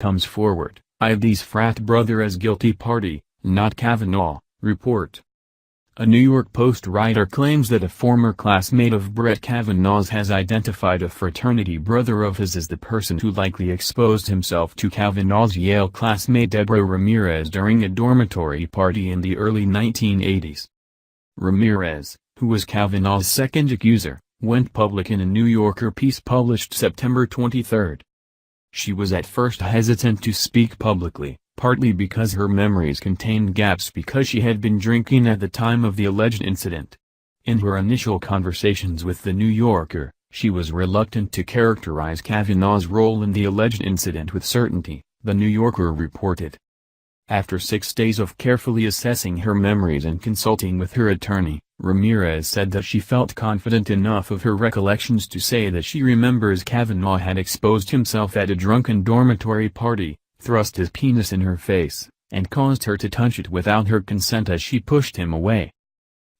Comes forward, IDs Frat brother as guilty party, not Kavanaugh, report. A New York Post writer claims that a former classmate of Brett Kavanaugh's has identified a fraternity brother of his as the person who likely exposed himself to Kavanaugh's Yale classmate Deborah Ramirez during a dormitory party in the early 1980s. Ramirez, who was Kavanaugh's second accuser, went public in a New Yorker piece published September 23. She was at first hesitant to speak publicly, partly because her memories contained gaps because she had been drinking at the time of the alleged incident. In her initial conversations with The New Yorker, she was reluctant to characterize Kavanaugh's role in the alleged incident with certainty, The New Yorker reported. After 6 days of carefully assessing her memories and consulting with her attorney, Ramirez said that she felt confident enough of her recollections to say that she remembers Kavanaugh had exposed himself at a drunken dormitory party, thrust his penis in her face, and caused her to touch it without her consent as she pushed him away.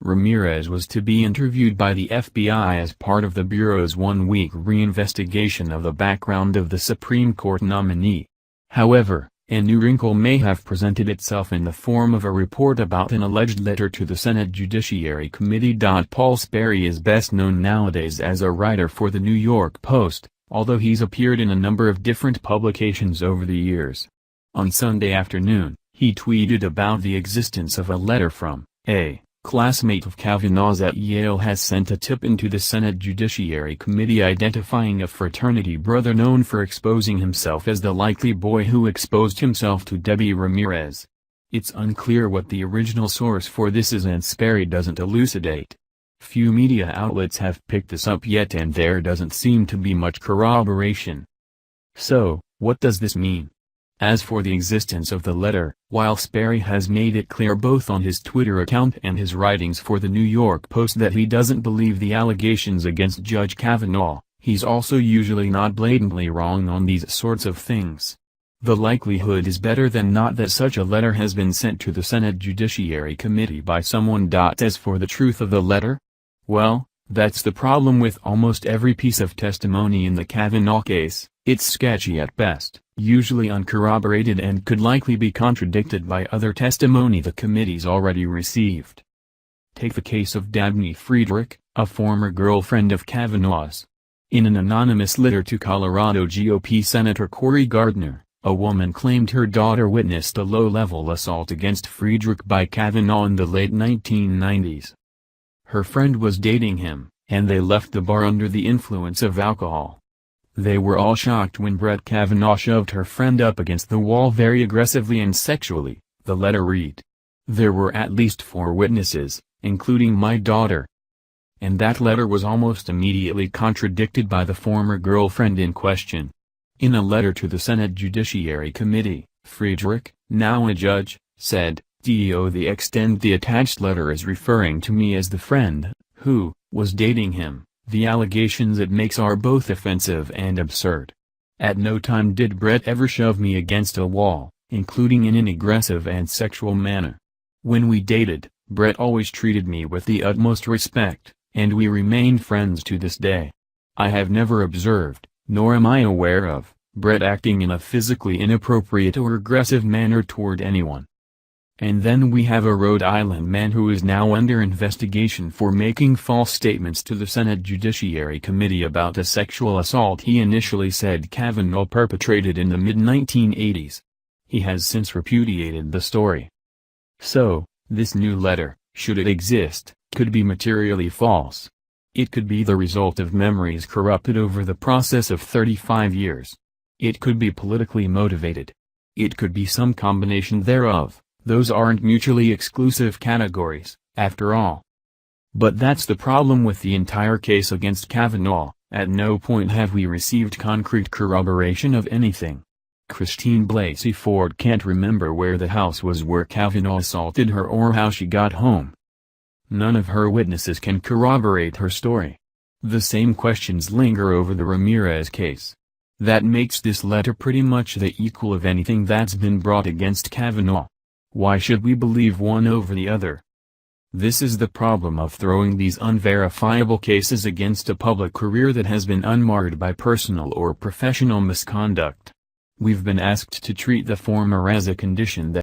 Ramirez was to be interviewed by the FBI as part of the Bureau's one-week reinvestigation of the background of the Supreme Court nominee. However, a new wrinkle may have presented itself in the form of a report about an alleged letter to the Senate Judiciary Committee. Paul Sperry is best known nowadays as a writer for the New York Post, although he's appeared in a number of different publications over the years. On Sunday afternoon, he tweeted about the existence of a letter from a classmate of Kavanaugh's at Yale has sent a tip into the Senate Judiciary Committee identifying a fraternity brother known for exposing himself as the likely boy who exposed himself to Debbie Ramirez. It's unclear what the original source for this is and Sperry doesn't elucidate. Few media outlets have picked this up yet and there doesn't seem to be much corroboration. So, what does this mean? As for the existence of the letter, while Sperry has made it clear both on his Twitter account and his writings for the New York Post that he doesn't believe the allegations against Judge Kavanaugh, he's also usually not blatantly wrong on these sorts of things. The likelihood is better than not that such a letter has been sent to the Senate Judiciary Committee by someone. As for the truth of the letter? Well, that's the problem with almost every piece of testimony in the Kavanaugh case. It's sketchy at best, usually uncorroborated and could likely be contradicted by other testimony the committee's already received. Take the case of Dabney Friedrich, a former girlfriend of Kavanaugh's. In an anonymous letter to Colorado GOP Senator Cory Gardner, a woman claimed her daughter witnessed a low-level assault against Friedrich by Kavanaugh in the late 1990s. Her friend was dating him, and they left the bar under the influence of alcohol. They were all shocked when Brett Kavanaugh shoved her friend up against the wall very aggressively and sexually, the letter read. There were at least 4 witnesses, including my daughter. And that letter was almost immediately contradicted by the former girlfriend in question. In a letter to the Senate Judiciary Committee, Friedrich, now a judge, said, "To the extent the attached letter is referring to me as the friend, who, was dating him. The allegations it makes are both offensive and absurd. At no time did Brett ever shove me against a wall, including in an aggressive and sexual manner. When we dated, Brett always treated me with the utmost respect, and we remained friends to this day. I have never observed, nor am I aware of, Brett acting in a physically inappropriate or aggressive manner toward anyone." And then we have a Rhode Island man who is now under investigation for making false statements to the Senate Judiciary Committee about a sexual assault he initially said Kavanaugh perpetrated in the mid-1980s. He has since repudiated the story. So, this new letter, should it exist, could be materially false. It could be the result of memories corrupted over the process of 35 years. It could be politically motivated. It could be some combination thereof. Those aren't mutually exclusive categories, after all. But that's the problem with the entire case against Kavanaugh. At no point have we received concrete corroboration of anything. Christine Blasey Ford can't remember where the house was where Kavanaugh assaulted her or how she got home. None of her witnesses can corroborate her story. The same questions linger over the Ramirez case. That makes this letter pretty much the equal of anything that's been brought against Kavanaugh. Why should we believe one over the other? This is the problem of throwing these unverifiable cases against a public career that has been unmarred by personal or professional misconduct. We've been asked to treat the former as a condition that